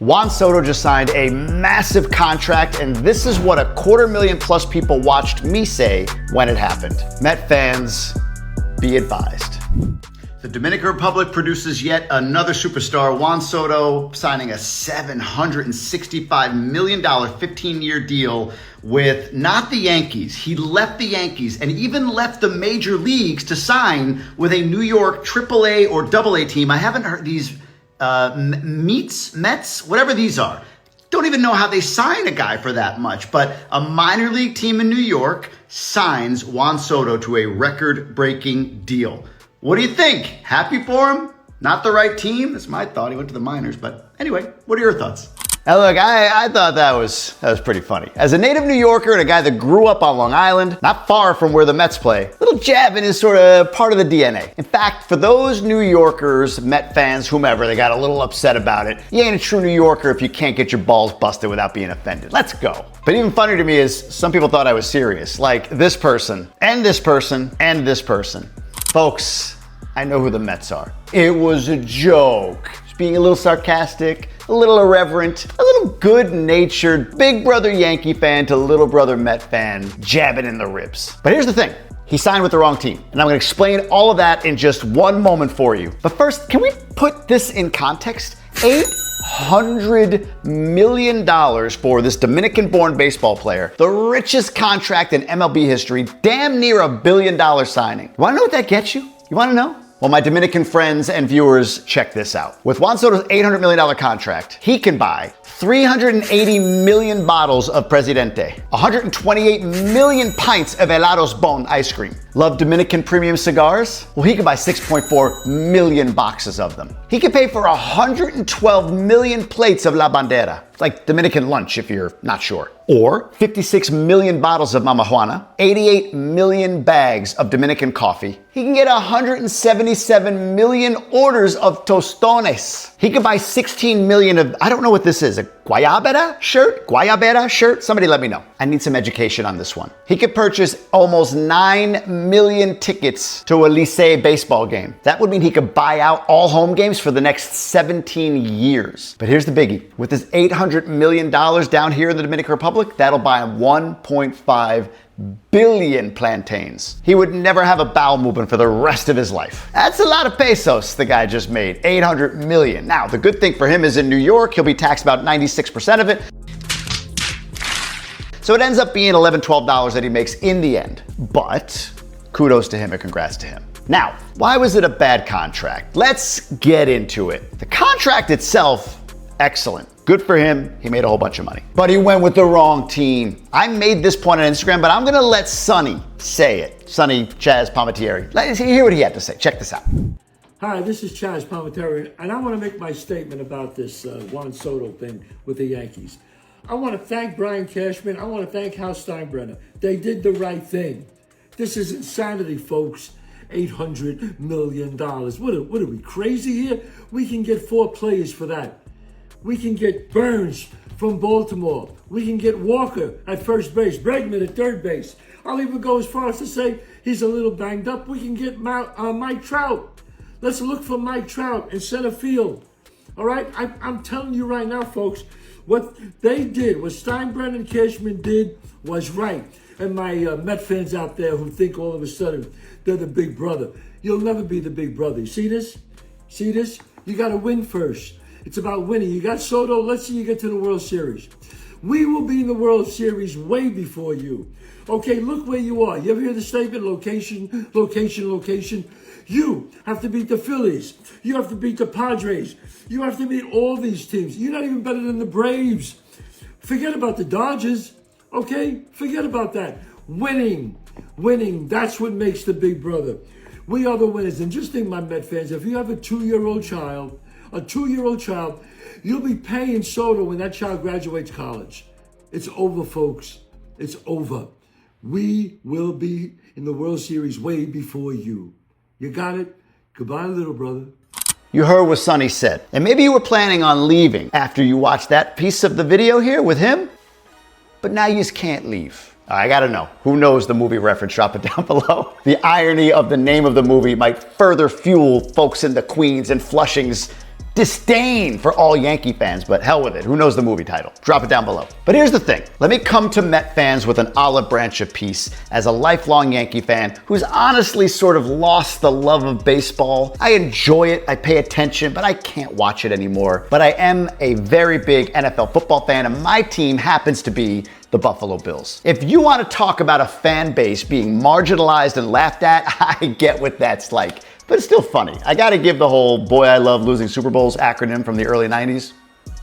Juan Soto just signed a massive contract, and this is what 250,000+ people watched me say when it happened. Met fans, be advised. The Dominican Republic produces yet another superstar, Juan Soto, signing a $765 million 15-year deal with not the Yankees. He left the Yankees and even left the major leagues to sign with a New York AAA or AA team. I haven't heard these Mets, whatever these are. Don't even know how they sign a guy for that much, but a minor league team in New York signs Juan Soto to a record-breaking deal. What do you think? Happy for him? Not the right team? That's my thought. He went to the minors, but anyway, what are your thoughts? Now look, I thought that was pretty funny. As a native New Yorker and a guy that grew up on Long Island, not far from where the Mets play, little jabbing is sort of part of the DNA. In fact, for those New Yorkers, Met fans, whomever, they got a little upset about it. You ain't a true New Yorker if you can't get your balls busted without being offended. Let's go. But even funnier to me is some people thought I was serious, like this person, and this person, and this person. Folks, I know who the Mets are. It was a joke. Just being a little sarcastic, a little irreverent, a little good-natured big brother Yankee fan to little brother Met fan jabbing in the ribs. But here's the thing. He signed with the wrong team. And I'm gonna explain all of that in just one moment for you. But first, can we put this in context? $800 million for this Dominican-born baseball player. The richest contract in MLB history, damn near $1 billion signing. You wanna know what that gets you? You wanna know? Well, my Dominican friends and viewers, check this out. With Juan Soto's $800 million contract, he can buy 380 million bottles of Presidente, 128 million pints of Helados Bon ice cream. Love Dominican premium cigars? Well, he can buy 6.4 million boxes of them. He can pay for 112 million plates of La Bandera. It's like Dominican lunch if you're not sure. Or 56 million bottles of Mama Juana, 88 million bags of Dominican coffee. He can get 177 million orders of tostones. He can buy 16 million of, I don't know what this is, a guayabera shirt? Guayabera shirt? Somebody let me know. I need some education on this one. He could purchase almost 9 million tickets to a Licey baseball game. That would mean he could buy out all home games for the next 17 years. But here's the biggie. With his $800 million down here in the Dominican Republic, that'll buy him 1.5 billion plantains. He would never have a bowel movement for the rest of his life. That's a lot of pesos the guy just made, 800 million. Now, the good thing for him is in New York, he'll be taxed about 96% of it. So it ends up being $11, $12 that he makes in the end. But kudos to him and congrats to him. Now, why was it a bad contract? Let's get into it. The contract itself, excellent. Good for him, he made a whole bunch of money. But he went with the wrong team. I made this point on Instagram, but I'm gonna let Sonny say it. Sonny Chaz Palmentieri. Let's hear what he had to say. Check this out. Hi, this is Chaz Palmentieri, and I want to make my statement about this Juan Soto thing with the Yankees. I want to thank Brian Cashman. I want to thank Hal Steinbrenner. They did the right thing. This is insanity, folks. $800 million. What are we, crazy here? We can get 4 players for that. We can get Burns from Baltimore. We can get Walker at first base, Bregman at third base. I'll even go as far as to say he's a little banged up. We can get Mike Trout. Let's look for Mike Trout in center field. All right? I'm telling you right now, folks, what they did, what Steinbrenner and Cashman did was right. And my Met fans out there who think all of a sudden they're the big brother. You'll never be the big brother. You see this? See this? You got to win first. It's about winning. You got Soto. Let's see you get to the World Series. We will be in the World Series way before you. Okay, look where you are. You ever hear the statement, location, location, location? You have to beat the Phillies. You have to beat the Padres. You have to beat all these teams. You're not even better than the Braves. Forget about the Dodgers. Okay, forget about that. Winning, that's what makes the big brother. We are the winners. And just think, my Met fans, if you have a 2-year-old child, you'll be paying Soto when that child graduates college. It's over, folks. It's over. We will be in the World Series way before you. You got it? Goodbye, little brother. You heard what Sonny said. And maybe you were planning on leaving after you watched that piece of the video here with him, but now you just can't leave. I gotta know, who knows the movie reference? Drop it down below. The irony of the name of the movie might further fuel folks in the Queens and Flushings disdain for all Yankee fans, but hell with it. Who knows the movie title? Drop it down below. But here's the thing. Let me come to Met fans with an olive branch apiece as a lifelong Yankee fan who's honestly sort of lost the love of baseball. I enjoy it, I pay attention, but I can't watch it anymore. But I am a very big NFL football fan, and my team happens to be the Buffalo Bills. If you want to talk about a fan base being marginalized and laughed at, I get what that's like. But it's still funny. I gotta give the whole "boy, I love losing Super Bowls" acronym from the early 90s.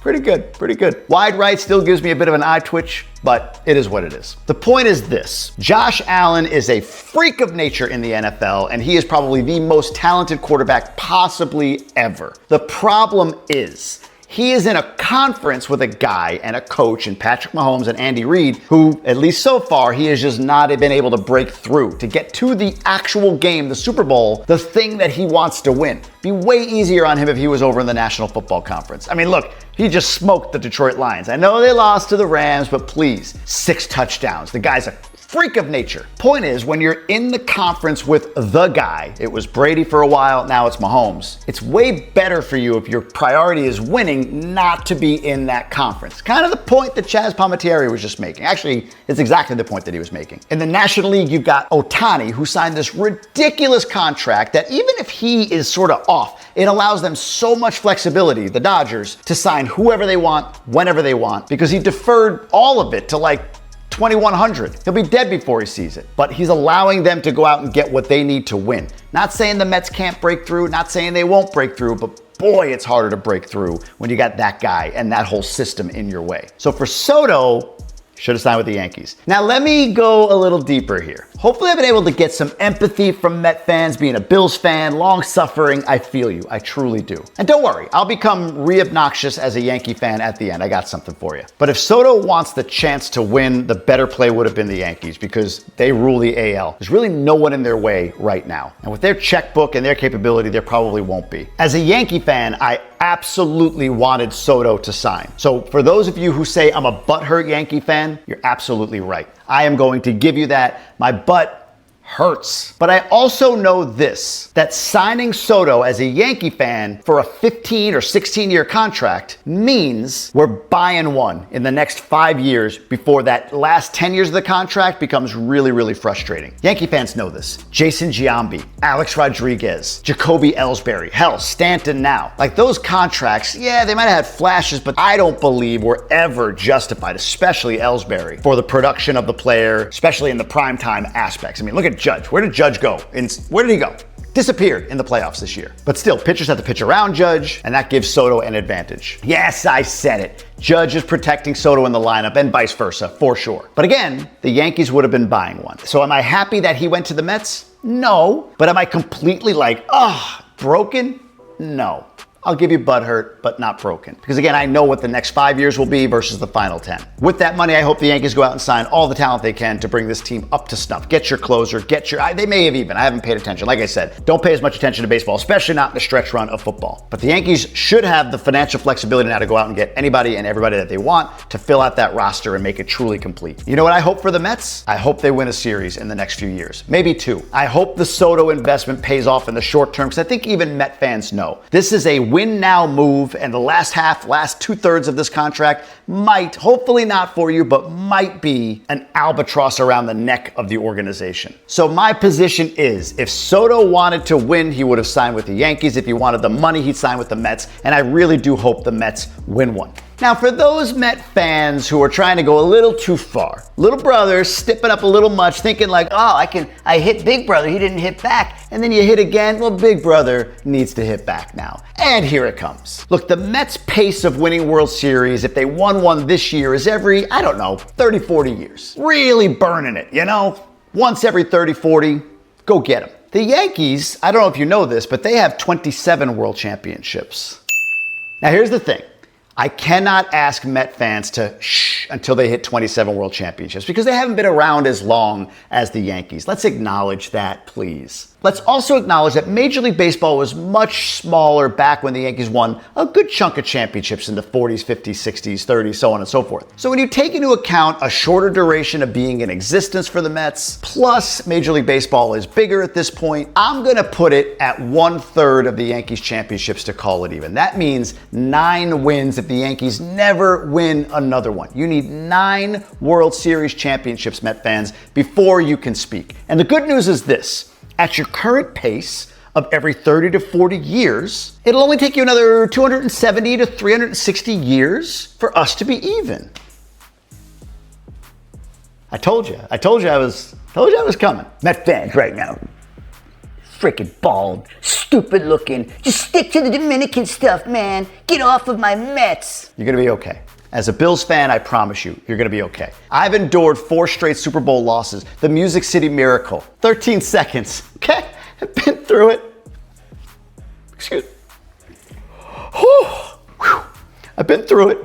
Pretty good, pretty good. Wide right still gives me a bit of an eye twitch, but it is what it is. The point is this: Josh Allen is a freak of nature in the NFL, and he is probably the most talented quarterback possibly ever. The problem is, he is in a conference with a guy and a coach in Patrick Mahomes and Andy Reid who, at least so far, he has just not been able to break through to get to the actual game, the Super Bowl, the thing that he wants to win. Be way easier on him if he was over in the National Football Conference. I mean, look, he just smoked the Detroit Lions. I know they lost to the Rams, but please, 6 touchdowns. The guy's a freak of nature. Point is, when you're in the conference with the guy, it was Brady for a while, now it's Mahomes, it's way better for you if your priority is winning not to be in that conference. Kind of the point that Chaz Palminteri was just making. Actually, it's exactly the point that he was making. In the National League, you've got Ohtani, who signed this ridiculous contract that even if he is sort of off, it allows them so much flexibility, the Dodgers, to sign whoever they want, whenever they want, because he deferred all of it to like 2100. He'll be dead before he sees it. But he's allowing them to go out and get what they need to win. Not saying the Mets can't break through, not saying they won't break through, but boy, it's harder to break through when you got that guy and that whole system in your way. So for Soto, should have signed with the Yankees. Now let me go a little deeper here. Hopefully I've been able to get some empathy from Met fans. Being a Bills fan, long suffering, I feel you, I truly do. And don't worry, I'll become re-obnoxious as a Yankee fan at the end. I got something for you. But if Soto wants the chance to win, the better play would have been the Yankees because they rule the AL. There's really no one in their way right now. And with their checkbook and their capability, there probably won't be. As a Yankee fan, I absolutely wanted Soto to sign. So for those of you who say I'm a butthurt Yankee fan, you're absolutely right. I am going to give you that. My butt hurts. But I also know this, that signing Soto as a Yankee fan for a 15 or 16 year contract means we're buying one in the next 5 years before that last 10 years of the contract becomes really, really frustrating. Yankee fans know this. Jason Giambi, Alex Rodriguez, Jacoby Ellsbury, hell, Stanton now. Like those contracts, yeah, they might have had flashes, but I don't believe were ever justified, especially Ellsbury, for the production of the player, especially in the primetime aspects. I mean, look at Judge. Where did Judge go? Where did he go? Disappeared in the playoffs this year. But still, pitchers have to pitch around Judge, and that gives Soto an advantage. Yes, I said it. Judge is protecting Soto in the lineup, and vice versa, for sure. But again, the Yankees would have been buying one. So am I happy that he went to the Mets? No. But am I completely broken? No. I'll give you butthurt, but not broken. Because again, I know what the next 5 years will be versus the final 10. With that money, I hope the Yankees go out and sign all the talent they can to bring this team up to snuff. Get your closer, they may have even, I haven't paid attention. Like I said, don't pay as much attention to baseball, especially not in the stretch run of football. But the Yankees should have the financial flexibility now to go out and get anybody and everybody that they want to fill out that roster and make it truly complete. You know what I hope for the Mets? I hope they win a series in the next few years, maybe 2. I hope the Soto investment pays off in the short term, because I think even Met fans know this is a win now move, and the last 2/3 of this contract might, hopefully not for you, but might be an albatross around the neck of the organization. So my position is, if Soto wanted to win, he would have signed with the Yankees. If he wanted the money, he'd sign with the Mets, and I really do hope the Mets win one. Now, for those Met fans who are trying to go a little too far, little brother stepping up a little much, thinking like, oh, I hit big brother, he didn't hit back, and then you hit again, well, big brother needs to hit back now. And here it comes. Look, the Mets' pace of winning World Series, if they won one this year, is every, 30, 40 years. Really burning it, Once every 30, 40, go get them. The Yankees, I don't know if you know this, but they have 27 World Championships. Now, here's the thing. I cannot ask Met fans to shh much until they hit 27 world championships because they haven't been around as long as the Yankees. Let's acknowledge that, please. Let's also acknowledge that Major League Baseball was much smaller back when the Yankees won a good chunk of championships in the 40s, 50s, 60s, 30s, so on and so forth. So when you take into account a shorter duration of being in existence for the Mets, plus Major League Baseball is bigger at this point, I'm going to put it at 1/3 of the Yankees championships to call it even. That means 9 wins if the Yankees never win another one. You need 9 World Series championships, Met fans, before you can speak. And the good news is this. At your current pace of every 30 to 40 years, it'll only take you another 270 to 360 years for us to be even. I told you I was coming. Met fans right now. Freaking bald, stupid looking. Just stick to the Dominican stuff, man. Get off of my Mets. You're gonna be okay. As a Bills fan, I promise you, you're going to be okay. I've endured 4 straight Super Bowl losses, the Music City Miracle, 13 seconds, okay? I've been through it. Excuse me. I've been through it,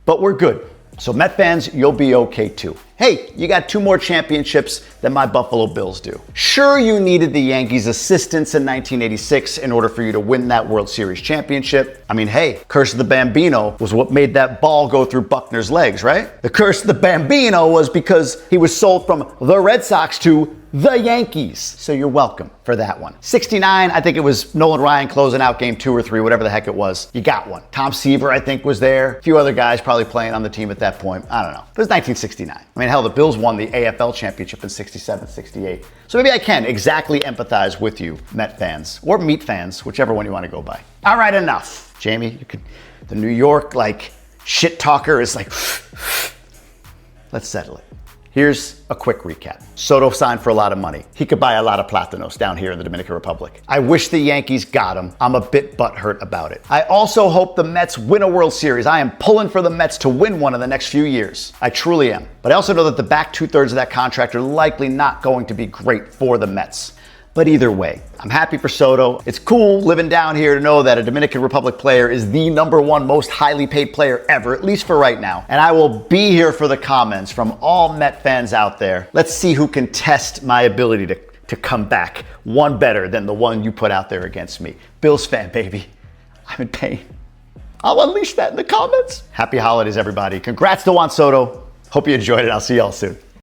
but we're good. So Met fans, you'll be okay too. Hey, you got 2 more championships than my Buffalo Bills do. Sure, you needed the Yankees' assistance in 1986 in order for you to win that World Series championship. I mean, hey, Curse of the Bambino was what made that ball go through Buckner's legs, right? The Curse of the Bambino was because he was sold from the Red Sox to the Yankees. So you're welcome for that one. 69, I think it was Nolan Ryan closing out game 2 or 3, whatever the heck it was. You got one. Tom Seaver, I think, was there. A few other guys probably playing on the team at that point. I don't know. It was 1969. I mean, hell, the Bills won the AFL championship in 67, 68. So maybe I can exactly empathize with you, Met fans, or Meat fans, whichever one you want to go by. All right, enough. Jamie, the New York, shit talker is let's settle it. Here's a quick recap. Soto signed for a lot of money. He could buy a lot of Platanos down here in the Dominican Republic. I wish the Yankees got him. I'm a bit butthurt about it. I also hope the Mets win a World Series. I am pulling for the Mets to win one in the next few years. I truly am. But I also know that the back 2/3 of that contract are likely not going to be great for the Mets. But either way, I'm happy for Soto. It's cool living down here to know that a Dominican Republic player is the #1 most highly paid player ever, at least for right now. And I will be here for the comments from all Met fans out there. Let's see who can test my ability to come back one better than the one you put out there against me. Bills fan, baby. I'm in pain. I'll unleash that in the comments. Happy holidays, everybody. Congrats to Juan Soto. Hope you enjoyed it. I'll see y'all soon.